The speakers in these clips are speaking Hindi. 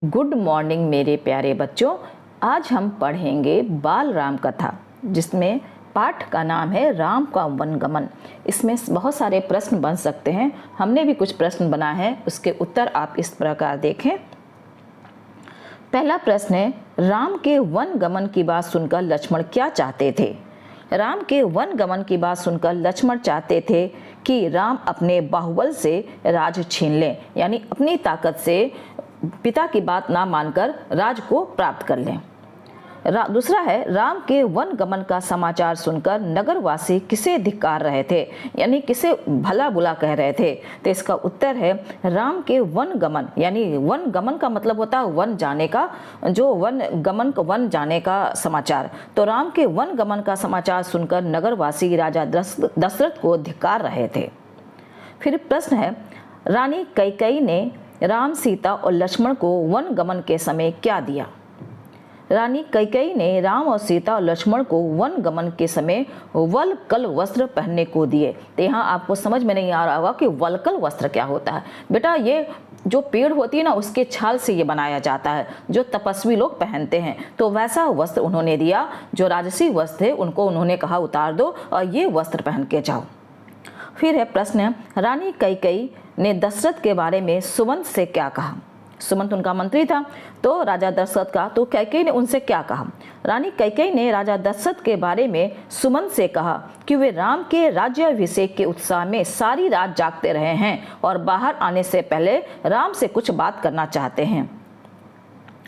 गुड मॉर्निंग मेरे प्यारे बच्चों। आज हम पढ़ेंगे बाल राम कथा, जिसमें पाठ का नाम है राम का वनगमन। इसमें बहुत सारे प्रश्न बन सकते हैं। हमने भी कुछ प्रश्न बनाए हैं, उसके उत्तर आप इस प्रकार देखें। पहला प्रश्न है, राम के वनगमन की बात सुनकर लक्ष्मण क्या चाहते थे? राम के वनगमन की बात सुनकर लक्ष्मण चाहते थे कि राम अपने बाहुबल से राज छीन लें, यानी अपनी ताकत से पिता की बात ना मानकर राज को प्राप्त कर लें। दूसरा है, राम के वन गमन का समाचार सुनकर नगरवासी किसे धिक्कार रहे थे, यानी किसे भला बुला कह रहे थे? तो इसका उत्तर है, राम के वन गमन, यानी वन गमन का मतलब होता है वन जाने का, जो वन जाने का समाचार। तो राम के वन गमन का समाचार सुनकर नगरवासी राजा दशरथ को धिक्कार रहे थे। फिर प्रश्न है, रानी कैकेयी ने राम, सीता और लक्ष्मण को वन गमन के समय क्या दिया? रानी कैकेयी ने राम और सीता और लक्ष्मण को वन गमन के समय वलकल वस्त्र पहनने को दिए। तो यहाँ आपको समझ में नहीं आ रहा होगा कि वलकल वस्त्र क्या होता है। बेटा, ये जो पेड़ होती है ना, उसके छाल से ये बनाया जाता है, जो तपस्वी लोग पहनते हैं। तो वैसा वस्त्र उन्होंने दिया। जो राजसी वस्त्र थे उनको उन्होंने कहा उतार दो और ये वस्त्र पहन के जाओ। फिर है प्रश्न, रानी कैकेयी ने दशरथ के बारे में सुमंत से क्या कहा? सुमंत उनका मंत्री था, तो राजा दशरथ का, तो कैकेयी ने उनसे क्या कहा? रानी कैकेयी ने राजा दशरथ के बारे में सुमंत से कहा कि वे राम के राज्याभिषेक के उत्साह में सारी रात जागते रहे हैं और बाहर आने से पहले राम से कुछ बात करना चाहते हैं।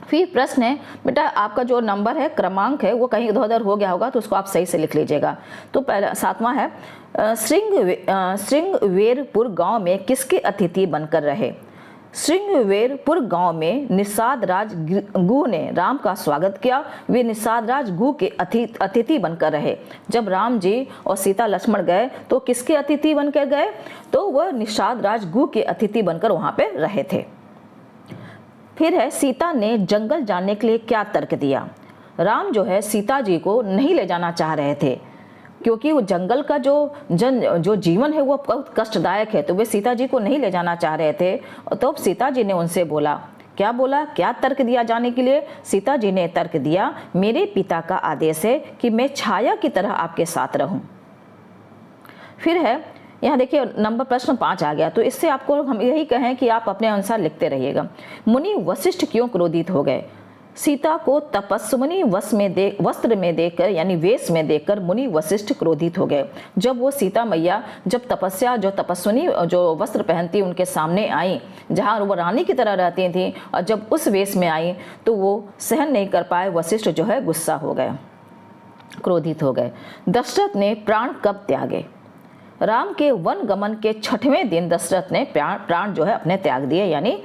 फिर प्रश्न है, बेटा आपका जो नंबर है, क्रमांक है, वो कहीं इधर उधर हो गया होगा, तो उसको आप सही से लिख लीजिएगा। तो पहला 7वां है, श्रृंगवेरपुर गांव में किसके अतिथि बनकर रहे? श्रृंगवेरपुर गांव में निषाद राज गु ने राम का स्वागत किया। वे निषाद राज गु के अतिथि बनकर रहे। जब राम जी और सीता लक्ष्मण गए तो किसके अतिथि बनकर गए? तो वह निषाद राज गु के अतिथि बनकर वहां पे रहे थे। फिर है, सीता ने जंगल जाने के लिए क्या तर्क दिया? राम जो है सीता जी को नहीं ले जाना चाह रहे थे, क्योंकि वो जंगल का जो जीवन है वो बहुत कष्टदायक है, तो वे सीता जी को नहीं ले जाना चाह रहे थे। तो सीता जी ने उनसे बोला, क्या तर्क दिया जाने के लिए? सीता जी ने तर्क दिया, मेरे पिता का आदेश है कि मैं छाया की तरह आपके साथ रहूं। फिर है, यहाँ देखिए नंबर प्रश्न 5 आ गया, तो इससे आपको हम यही कहें कि आप अपने अनुसार लिखते रहिएगा। मुनि वशिष्ठ क्यों क्रोधित हो गए? सीता को तपस्विनी वस्त्र में देखकर, यानी वेश में देखकर मुनि वशिष्ठ क्रोधित हो गए। जब वो सीता मैया जब तपस्विनी जो वस्त्र पहनती उनके सामने आई, जहाँ वो रानी की तरह रहती थी, और जब उस वेश में आई तो वो सहन नहीं कर पाए। वशिष्ठ जो है गुस्सा हो गए, क्रोधित हो गए। दशरथ ने प्राण कब त्यागे? राम के वन गमन के 6वें दिन दशरथ ने प्राण जो है अपने त्याग दिए, यानी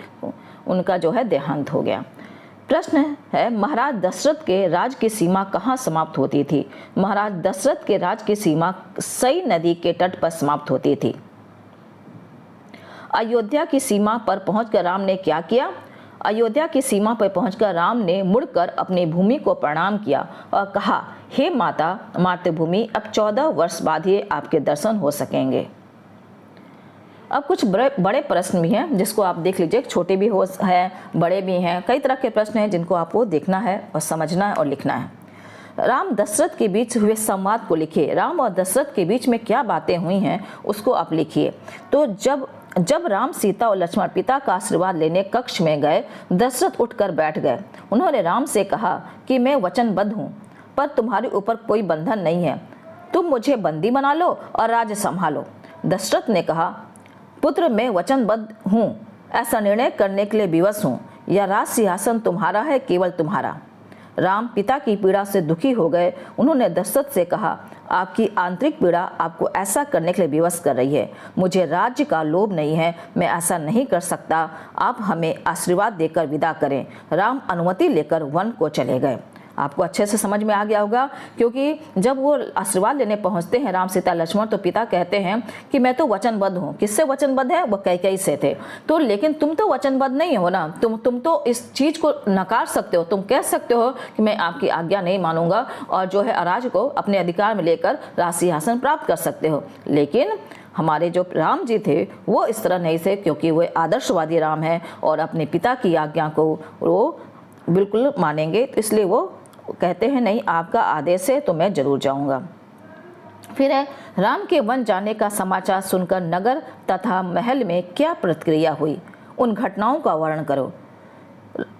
उनका जो है देहांत हो गया। प्रश्न है, महाराज दशरथ के राज की सीमा कहाँ समाप्त होती थी? महाराज दशरथ के राज की सीमा सई नदी के तट पर समाप्त होती थी। अयोध्या की सीमा पर पहुंचकर राम ने क्या किया? अयोध्या की सीमा पर पहुंचकर राम ने मुड़कर अपनी भूमि को प्रणाम किया और कहा, हे माता मातृभूमि, अब 14 वर्ष बाद ही आपके दर्शन हो सकेंगे। अब कुछ बड़े प्रश्न भी हैं, जिसको आप देख लीजिए। छोटे भी हैं, बड़े भी हैं, कई तरह के प्रश्न हैं जिनको आपको देखना है और समझना है और लिखना है। राम दशरथ के बीच हुए संवाद को लिखिए। राम और दशरथ के बीच में क्या बातें हुई हैं उसको आप लिखिए। तो जब राम, सीता और लक्ष्मण पिता का आशीर्वाद लेने कक्ष में गए, दशरथ उठकर बैठ गए। उन्होंने राम से कहा कि मैं वचनबद्ध हूँ, पर तुम्हारे ऊपर कोई बंधन नहीं है। तुम मुझे बंदी बना लो और राज्य संभालो। दशरथ ने कहा, पुत्र मैं वचनबद्ध हूँ, ऐसा निर्णय करने के लिए विवश हूँ। यह राज सिंहासन तुम्हारा है, केवल तुम्हारा। राम पिता की पीड़ा से दुखी हो गए। उन्होंने दशरथ से कहा, आपकी आंतरिक पीड़ा आपको ऐसा करने के लिए विवश कर रही है। मुझे राज्य का लोभ नहीं है, मैं ऐसा नहीं कर सकता। आप हमें आशीर्वाद देकर विदा करें। राम अनुमति लेकर वन को चले गए। आपको अच्छे से समझ में आ गया होगा, क्योंकि जब वो आशीर्वाद लेने पहुंचते हैं राम, सीता, लक्ष्मण, तो पिता कहते हैं कि मैं तो वचनबद्ध हूँ। किससे वचनबद्ध है? वो कैकेयी से थे। तो लेकिन तुम तो वचनबद्ध नहीं हो ना, तुम तो इस चीज को नकार सकते हो। तुम कह सकते हो कि मैं आपकी आज्ञा नहीं मानूंगा और जो है अराज को अपने अधिकार में लेकर राज सिंहासन प्राप्त कर सकते हो, लेकिन हमारे जो राम जी थे वो इस तरह नहीं थे, क्योंकि वे आदर्शवादी राम हैं और अपने पिता की आज्ञा को वो बिल्कुल मानेंगे, तो इसलिए वो कहते हैं नहीं, आपका आदेश है तो मैं जरूर जाऊंगा। फिर है, राम के वन जाने का समाचार सुनकर नगर तथा महल में क्या प्रतिक्रिया हुई, उन घटनाओं का वर्णन करो।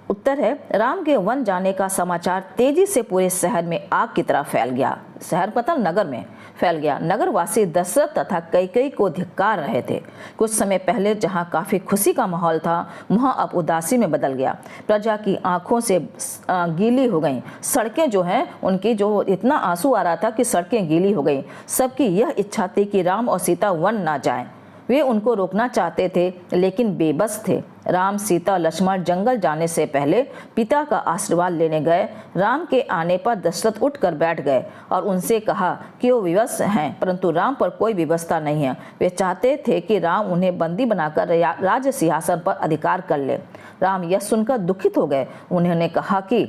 उत्तर है, राम के वन जाने का समाचार तेजी से पूरे शहर में आग की तरह फैल गया। शहर मतलब नगर में फैल गया। नगरवासी दशरथ तथा कैकेयी को धिक्कार रहे थे। कुछ समय पहले जहां काफी खुशी का माहौल था, वहां अब उदासी में बदल गया। प्रजा की आंखों से गीली हो गईं। सड़कें जो हैं उनकी जो इतना आंसू आ रहा था कि सड़कें गीली हो गईं। सबकी यह इच्छा थी कि राम और सीता वन ना जाएं। वे उनको रोकना चाहते थे लेकिन बेबस थे। राम, सीता, लक्ष्मण जंगल जाने से पहले पिता का आशीर्वाद लेने गए। राम के आने पर दशरथ उठकर बैठ गए और उनसे कहा कि वो विवश हैं, परंतु राम पर कोई व्यवस्था नहीं है। वे चाहते थे कि राम उन्हें बंदी बनाकर राज सिंहासन पर अधिकार कर ले। राम यह सुनकर दुखित हो गए। उन्होंने कहा कि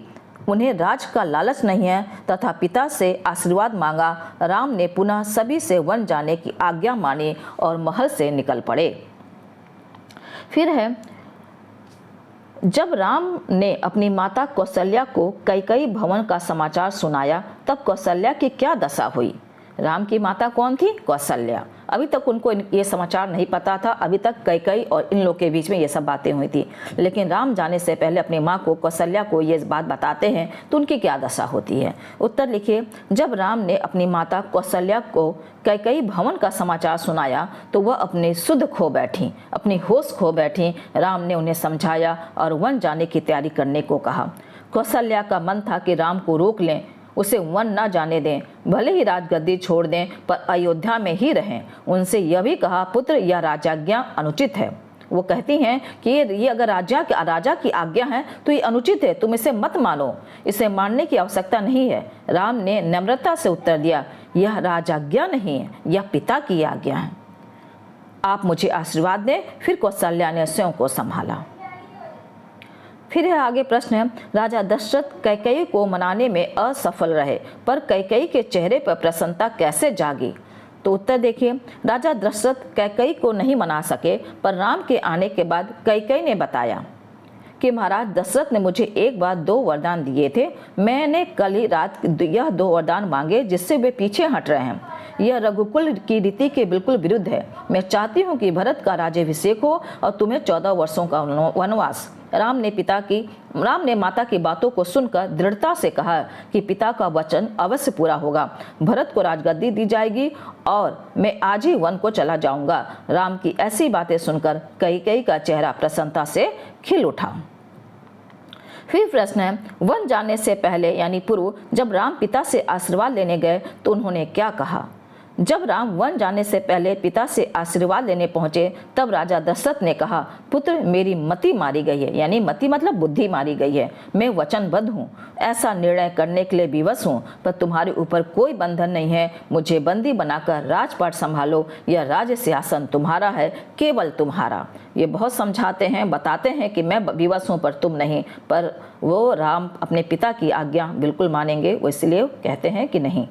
उन्हें राज का लालच नहीं है तथा पिता से आशीर्वाद मांगा। राम ने पुनः सभी से वन जाने की आज्ञा मानी और महल से निकल पड़े। फिर है, जब राम ने अपनी माता कौशल्या को कैकेयी भवन का समाचार सुनाया, तब कौशल्या की क्या दशा हुई। राम की माता कौन थी? कौशल्या। अभी तक उनको ये समाचार नहीं पता था। अभी तक कैकेयी और इन लोग के बीच में ये सब बातें हुई थी, लेकिन राम जाने से पहले अपनी माँ को, कौशल्या को ये बात बताते हैं तो उनकी क्या दशा होती है। उत्तर लिखिए, जब राम ने अपनी माता कौशल्या को कैकेयी भवन का समाचार सुनाया तो वह अपने सुध खो बैठी, अपनी होश खो बैठी। राम ने उन्हें समझाया और वन जाने की तैयारी करने को कहा। कौशल्या का मन था कि राम को रोक लें, उसे वन न जाने दें, भले ही राजगद्दी छोड़ दें पर अयोध्या में ही रहें। उनसे यह भी कहा, पुत्र, यह राजाज्ञा अनुचित है। वो कहती हैं कि ये अगर राजा की आज्ञा है तो ये अनुचित है, तुम इसे मत मानो, इसे मानने की आवश्यकता नहीं है। राम ने नम्रता से उत्तर दिया, यह राजाज्ञा नहीं है, यह पिता की आज्ञा है। आप मुझे आशीर्वाद दें। फिर कौशल्या ने स्वयं को संभाला। फिर है आगे प्रश्न है, राजा दशरथ कैकेयी को मनाने में असफल रहे पर कैकेयी के चेहरे पर प्रसन्नता कैसे जागी। तो उत्तर देखिए, राजा दशरथ कैकेयी को नहीं मना सके, पर राम के आने के बाद कैकेयी ने बताया कि महाराज दशरथ ने मुझे एक बार 2 वरदान दिए थे। मैंने कल ही रात यह 2 वरदान मांगे जिससे वे पीछे हट रहे हैं। यह रघुकुल की रीति के बिल्कुल विरुद्ध है। मैं चाहती हूँ कि भरत का राज्याभिषेक हो और तुम्हें 14 वर्षों का वनवास। राम ने माता की बातों को सुनकर दृढ़ता से कहा कि पिता का वचन अवश्य पूरा होगा। भरत को राजगद्दी दी जाएगी और मैं आज ही वन को चला जाऊंगा। राम की ऐसी बातें सुनकर कैकेयी का चेहरा प्रसन्नता से खिल उठा। फिर प्रश्न है, वन जाने से पहले यानी पूर्व जब राम पिता से आशीर्वाद लेने गए तो उन्होंने क्या कहा। जब राम वन जाने से पहले पिता से आशीर्वाद लेने पहुंचे तब राजा दशरथ ने कहा, पुत्र, मेरी मति मारी गई है, यानी मति मतलब बुद्धि मारी गई है। मैं वचनबद्ध हूँ, ऐसा निर्णय करने के लिए विवश हूँ, पर तुम्हारे ऊपर कोई बंधन नहीं है। मुझे बंदी बनाकर राजपाट संभालो, यह राज सिंहासन तुम्हारा है, केवल तुम्हारा। ये बहुत समझाते हैं, बताते हैं कि मैं विवश हूँ पर तुम नहीं, पर वो राम अपने पिता की आज्ञा बिल्कुल मानेंगे, वो इसलिए कहते हैं कि नहीं।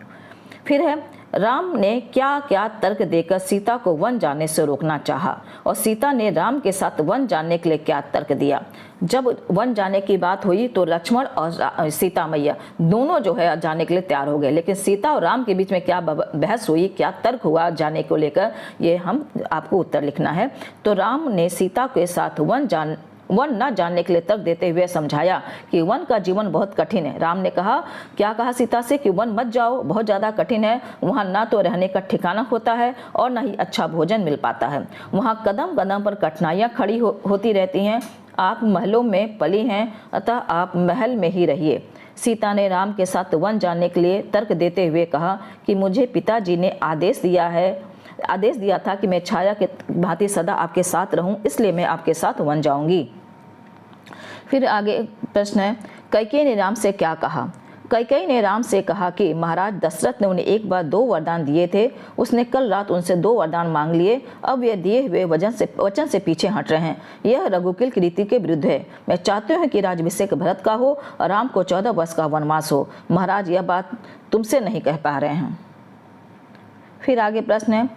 फिर है, राम ने क्या क्या तर्क देकर सीता को वन जाने से रोकना चाहा और सीता ने राम के साथ वन जाने के लिए क्या तर्क दिया। जब वन जाने की बात हुई तो लक्ष्मण और सीता मैया दोनों जो है जाने के लिए तैयार हो गए, लेकिन सीता और राम के बीच में क्या बहस हुई, क्या तर्क हुआ जाने को लेकर, ये हम आपको उत्तर लिखना है। तो राम ने सीता के साथ वन न जानने के लिए तर्क देते हुए समझाया कि वन का जीवन बहुत कठिन है। राम ने कहा, क्या कहा सीता से कि वन मत जाओ, बहुत ज़्यादा कठिन है। वहाँ ना तो रहने का ठिकाना होता है और ना ही अच्छा भोजन मिल पाता है। वहाँ कदम कदम पर कठिनाइयाँ खड़ी होती रहती हैं। आप महलों में पली हैं, अतः आप महल में ही रहिए। सीता ने राम के साथ वन जाने के लिए तर्क देते हुए कहा कि मुझे पिताजी ने आदेश दिया था कि मैं छाया के भांति सदा आपके साथ रहूं, इसलिए मैं आपके साथ वन जाऊंगी। फिर आगे प्रश्न है, कैकेयी ने राम से क्या कहा। कैकेयी ने राम से कहा कि महाराज दशरथ ने उन्हें एक बार 2 वरदान दिए थे। उसने कल रात उनसे 2 वरदान मांग लिए। अब वे दिए हुए वचन से पीछे हट रहे हैं। यह रघुकुल की रीति के विरुद्ध है। मैं चाहती हूँ कि राज्याभिषेक भरत का हो और राम को 14 वर्ष का वनवास हो। महाराज, यह बात तुमसे नहीं कह पा रहे हैं। फिर आगे प्रश्न है,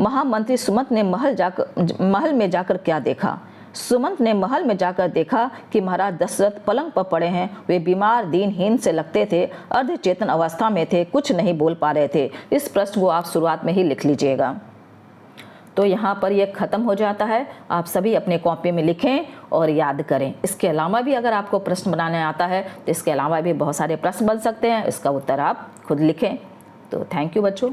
महामंत्री सुमंत ने महल में जाकर क्या देखा? सुमंत ने महल में जाकर देखा कि महाराज दशरथ पलंग पर पड़े हैं। वे बीमार, दीनहीन से लगते थे, अर्धचेतन अवस्था में थे, कुछ नहीं बोल पा रहे थे। इस प्रश्न को आप शुरुआत में ही लिख लीजिएगा। तो यहाँ पर ये ख़त्म हो जाता है। आप सभी अपने कॉपी में लिखें और याद करें। इसके अलावा भी अगर आपको प्रश्न बनाने आता है तो इसके अलावा भी बहुत सारे प्रश्न बन सकते हैं, इसका उत्तर आप खुद लिखें। तो थैंक यू बच्चों।